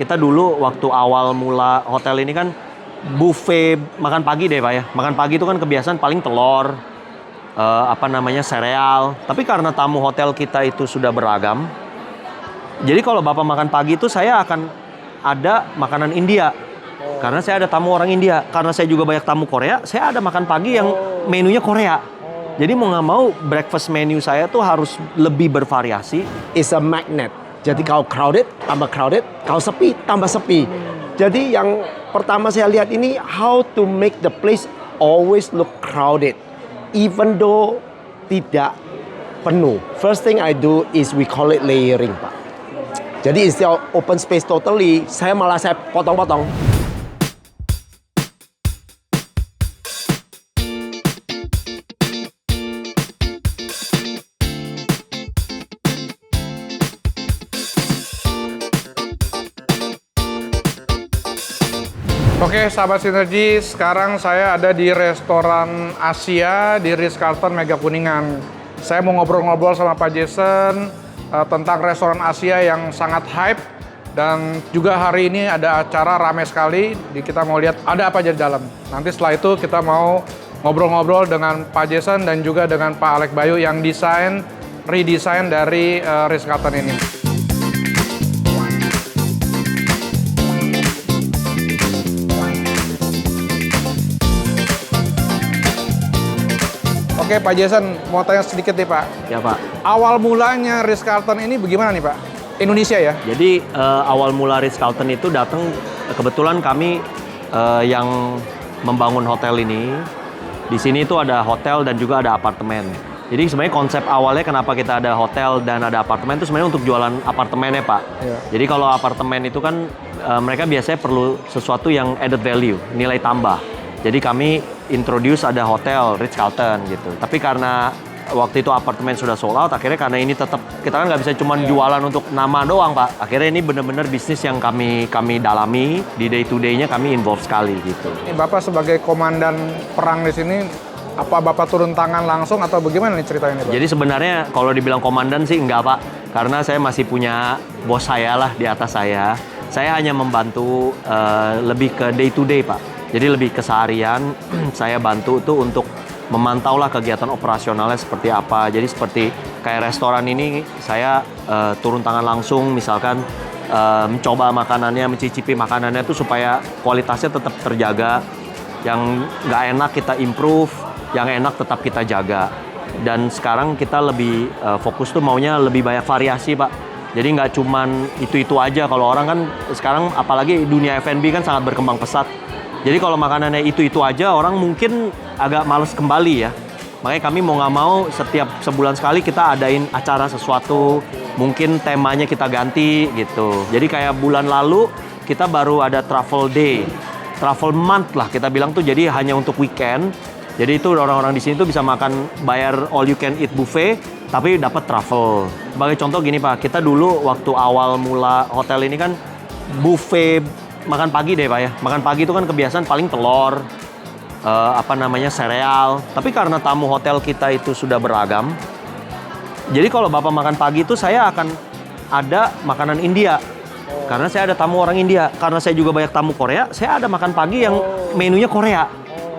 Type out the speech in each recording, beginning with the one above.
kita dulu waktu awal mula hotel ini kan buffet makan pagi deh Pak ya. Makan pagi itu kan kebiasaan paling telur, sereal. Tapi karena tamu hotel kita itu sudah beragam, jadi kalau Bapak makan pagi itu saya akan ada makanan India. Karena saya ada tamu orang India. Karena saya juga banyak tamu Korea, saya ada makan pagi yang menunya Korea. Jadi mau nggak mau breakfast menu saya tuh harus lebih bervariasi. It's a magnet. Jadi kalau crowded, tambah crowded. Kalau sepi, tambah sepi. Jadi yang pertama saya lihat ini, how to make the place always look crowded. Even though tidak penuh. First thing I do is we call it layering, Pak. Jadi instead of open space totally, saya potong-potong. Oke, sahabat Sinergi, sekarang saya ada di restoran Asia di Ritz-Carlton Mega Kuningan. Saya mau ngobrol-ngobrol sama Pak Jason tentang restoran Asia yang sangat hype, dan juga hari ini ada acara rame sekali. Kita mau lihat ada apa aja di dalam. Nanti setelah itu kita mau ngobrol-ngobrol dengan Pak Jason dan juga dengan Pak Alex Bayu yang redesign dari Ritz-Carlton ini. Oke, Pak Jason, mau tanya sedikit nih Pak. Ya Pak. Awal mulanya Ritz-Carlton ini bagaimana nih Pak? Indonesia ya? Jadi awal mula Ritz-Carlton itu datang, kebetulan kami yang membangun hotel ini. Di sini itu ada hotel dan juga ada apartemen. Jadi sebenarnya konsep awalnya kenapa kita ada hotel dan ada apartemen itu sebenarnya untuk jualan apartemennya Pak. Ya. Jadi kalau apartemen itu kan mereka biasanya perlu sesuatu yang added value, nilai tambah. Jadi kami introduce ada hotel Ritz-Carlton gitu. Tapi karena waktu itu apartemen sudah sold out, akhirnya karena ini tetap kita kan nggak bisa cuma jualan untuk nama doang Pak. Akhirnya ini benar-benar bisnis yang kami dalami, di day to day-nya kami involve sekali gitu. Ini Bapak sebagai komandan perang di sini, apa Bapak turun tangan langsung atau bagaimana nih ceritanya Pak? Jadi sebenarnya kalau dibilang komandan sih enggak Pak, karena saya masih punya bos saya lah di atas saya. Saya hanya membantu lebih ke day to day Pak. Jadi lebih keseharian saya bantu tuh untuk memantau lah kegiatan operasionalnya seperti apa. Jadi seperti kayak restoran ini saya turun tangan langsung, misalkan mencoba makanannya, mencicipi makanannya tuh supaya kualitasnya tetap terjaga. Yang nggak enak kita improve, yang enak tetap kita jaga. Dan sekarang kita lebih fokus tuh maunya lebih banyak variasi Pak. Jadi nggak cuman itu-itu aja. Kalau orang kan sekarang apalagi dunia F&B kan sangat berkembang pesat. Jadi kalau makanannya itu-itu aja, orang mungkin agak males kembali ya. Makanya kami mau nggak mau setiap sebulan sekali kita adain acara sesuatu, mungkin temanya kita ganti gitu. Jadi kayak bulan lalu kita baru ada travel day, travel month lah kita bilang tuh. Jadi hanya untuk weekend. Jadi itu orang-orang di sini tuh bisa makan, bayar all you can eat buffet, tapi dapat travel. Sebagai contoh gini Pak, kita dulu waktu awal mula hotel ini kan buffet makan pagi deh Pak ya. Makan pagi itu kan kebiasaan paling telur, sereal. Tapi karena tamu hotel kita itu sudah beragam, jadi kalau Bapak makan pagi itu saya akan ada makanan India. Karena saya ada tamu orang India. Karena saya juga banyak tamu Korea, saya ada makan pagi yang menunya Korea.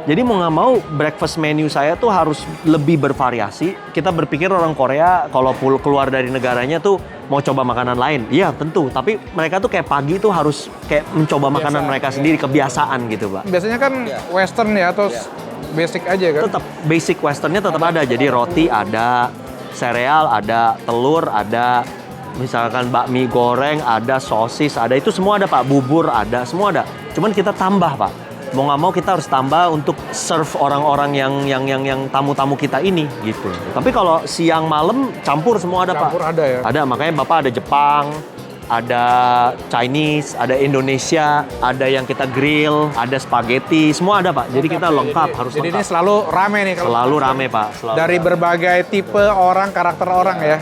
Jadi mau nggak mau breakfast menu saya tuh harus lebih bervariasi. Kita berpikir orang Korea kalau keluar dari negaranya tuh mau coba makanan lain. Iya tentu, tapi mereka tuh kayak pagi tuh harus kayak mencoba makanan mereka sendiri, kebiasaan gitu Pak. Biasanya kan western ya, atau basic aja kan? Tetap basic westernnya tetap ada. Jadi roti ada, sereal ada, telur ada, misalkan bakmi goreng ada, sosis ada, itu semua ada Pak. Bubur ada, semua ada. Cuman kita tambah Pak. Mau nggak mau kita harus tambah untuk serve orang-orang yang tamu-tamu kita ini gitu. Tapi kalau siang malam campur semua ada Pak. Campur ada ya? Ada, makanya Bapak ada Jepang, ada Chinese, ada Indonesia, ada yang kita grill, ada spaghetti, semua ada Pak. Jadi kita lengkap, harus jadi lengkap. Ini selalu rame nih kalau Selalu rame Pak. Selalu dari rame. berbagai tipe orang, karakter orang ya.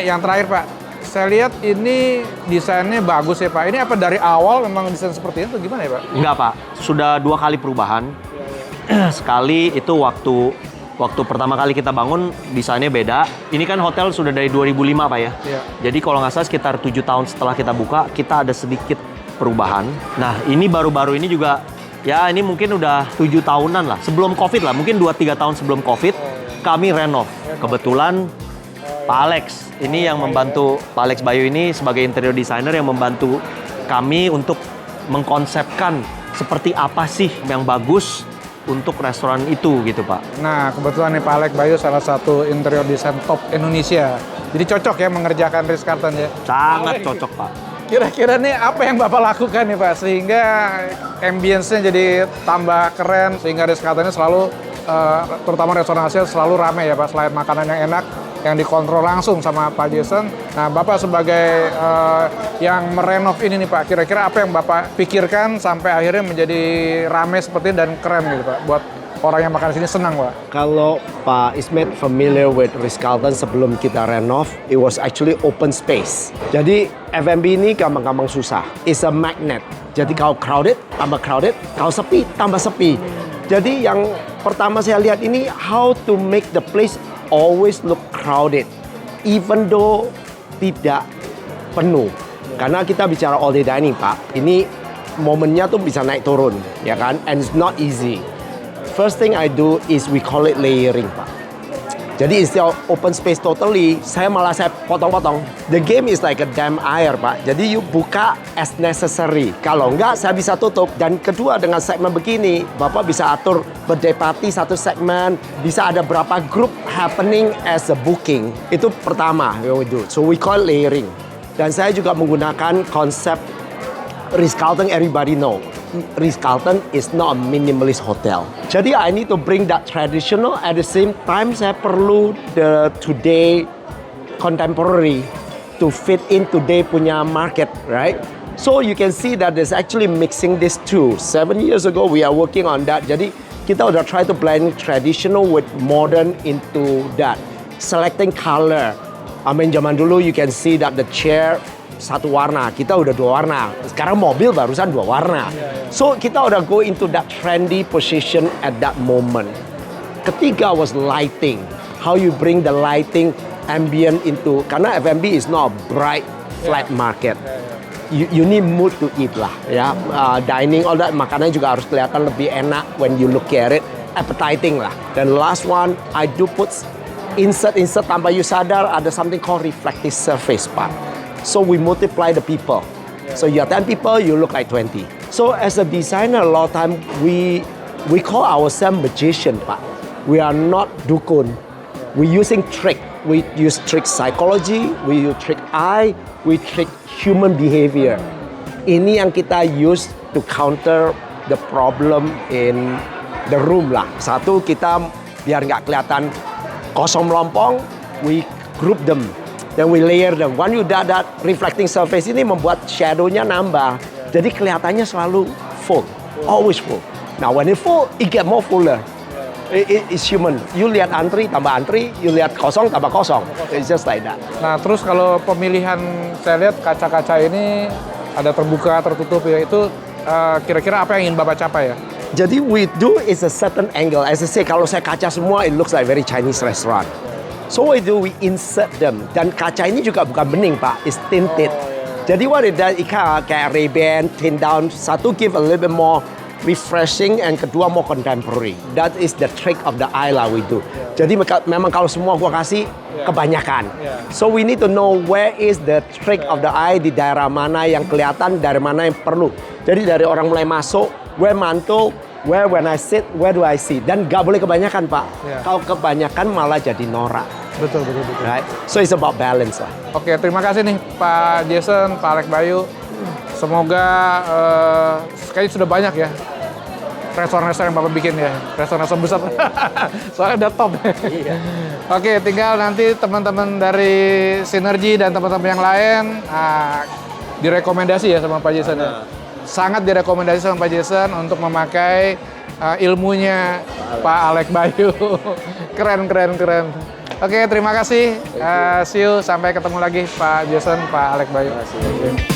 Yang terakhir Pak, saya lihat ini desainnya bagus ya Pak. Ini apa dari awal memang desain seperti itu gimana ya Pak? Enggak Pak, sudah 2 kali perubahan. Sekali itu waktu waktu pertama kali kita bangun desainnya beda. Ini kan hotel sudah dari 2005 Pak ya. Iya. Jadi kalau nggak salah sekitar 7 tahun setelah kita buka, kita ada sedikit perubahan. Nah ini baru-baru ini juga, ya ini mungkin udah 7 tahunan lah. Sebelum COVID lah, mungkin 2-3 tahun sebelum COVID, kami renov. Kebetulan Pak Alex, ini yang membantu, Pak Alex Bayu ini sebagai interior designer yang membantu kami untuk mengkonsepkan seperti apa sih yang bagus untuk restoran itu gitu Pak. Nah, kebetulan nih Pak Alex Bayu salah satu interior design top Indonesia. Jadi cocok ya mengerjakan Ritz-Carlton ya? Sangat cocok Pak. Kira-kira nih apa yang Bapak lakukan nih Pak sehingga ambience-nya jadi tambah keren sehingga Ritz-Carlton ini selalu terutama restoran Asia selalu ramai ya Pak, selain makanan yang enak yang dikontrol langsung sama Pak Jason. Nah, Bapak sebagai yang merenov ini nih Pak, kira-kira apa yang Bapak pikirkan sampai akhirnya menjadi ramai seperti ini dan keren gitu Pak, buat orang yang makan di sini senang Pak? Kalau Pak Ismet familiar with Ritz-Carlton sebelum kita renov, it was actually open space. Jadi F&B ini gampang-gampang susah. It's a magnet. Jadi kalau crowded, tambah crowded. Kalau sepi, tambah sepi. Jadi yang pertama saya lihat ini, how to make the place always look crowded. Even though tidak penuh. Karena kita bicara all day dining Pak. Ini momennya tuh bisa naik turun. Ya kan? And it's not easy. First thing I do is we call it layering, Pak. Jadi instead of open space totally, saya potong-potong. The game is like a dam air, Pak. Jadi you buka as necessary. Kalau enggak, saya bisa tutup. Dan kedua, dengan segmen begini, Bapak bisa atur berdepati satu segmen. Bisa ada berapa grup happening as a booking. Itu pertama, we do. So we call layering. Dan saya juga menggunakan konsep Ritz-Carlton, everybody know. Ritz-Carlton is not a minimalist hotel. Jadi I need to bring that traditional, at the same time saya perlu the today contemporary to fit in today punya market, right? So you can see that there's actually mixing these two. 7 years ago we are working on that. Jadi kita udah try to blend traditional with modern into that. Selecting color. I mean zaman dulu you can see that the chair satu warna, kita udah 2 warna. Sekarang mobil barusan 2 warna. So kita udah go into that trendy position at that moment. Ketiga was lighting. How you bring the lighting ambient into, karena F&B is not a bright flat market. You need mood to eat lah ya. Dining all that, makanannya juga harus kelihatan lebih enak when you look at it, appetizing lah. Dan last one, I do put insert tanpa you sadar ada something called reflective surface Pak. So we multiply the people. So you are 10 people, you look like 20. So as a designer, a lot of time we call ourselves magician, Pak. We are not dukun. We using trick. We use trick psychology, we use trick eye, we trick human behavior. Ini yang kita use to counter the problem in the room lah. Satu, kita biar nggak kelihatan kosong melompong, we group them. Then we layer them. When you do that, reflecting surface ini membuat shadow-nya nambah. Jadi kelihatannya selalu full. Always full. Now when it full, it get more fuller. It's human. You lihat antri, tambah antri. You lihat kosong, tambah kosong. It's just like that. Nah, terus kalau pemilihan, saya lihat kaca-kaca ini ada terbuka, tertutup ya. Itu kira-kira apa yang ingin Bapak capai ya? Jadi we do is a certain angle. As I say, kalau saya kaca semua, it looks like very Chinese restaurant. So what we do, we insert them. Dan kaca ini juga bukan bening Pak, it's tinted. Jadi what it does, kayak Ray-Ban, tint down. Satu give a little bit more refreshing, and kedua more contemporary. That is the trick of the eye lah we do. Jadi memang kalau semua gua kasih, kebanyakan. So we need to know where is the trick of the eye, di daerah mana yang kelihatan, dari mana yang perlu. Jadi dari orang mulai masuk, where mantul, where when I sit, where do I see? Dan gak boleh kebanyakan Pak. Kalau kebanyakan malah jadi norak. Betul. Right? So it's about balance lah. Oke, terima kasih nih Pak Jason, Pak Alex Bayu. Semoga kayaknya sudah banyak ya restoran-restoran yang Bapak bikin ya. Restoran-restoran besar. Soalnya udah top. Oke, tinggal nanti teman-teman dari Sinergi dan teman-teman yang lain direkomendasi ya sama Pak Jason ya. Sangat direkomendasi sama Pak Jason untuk memakai ilmunya Pak Alex Bayu. Keren. Oke, terima kasih. See you. Sampai ketemu lagi Pak Jason, Pak Alex Bayu. Terima kasih.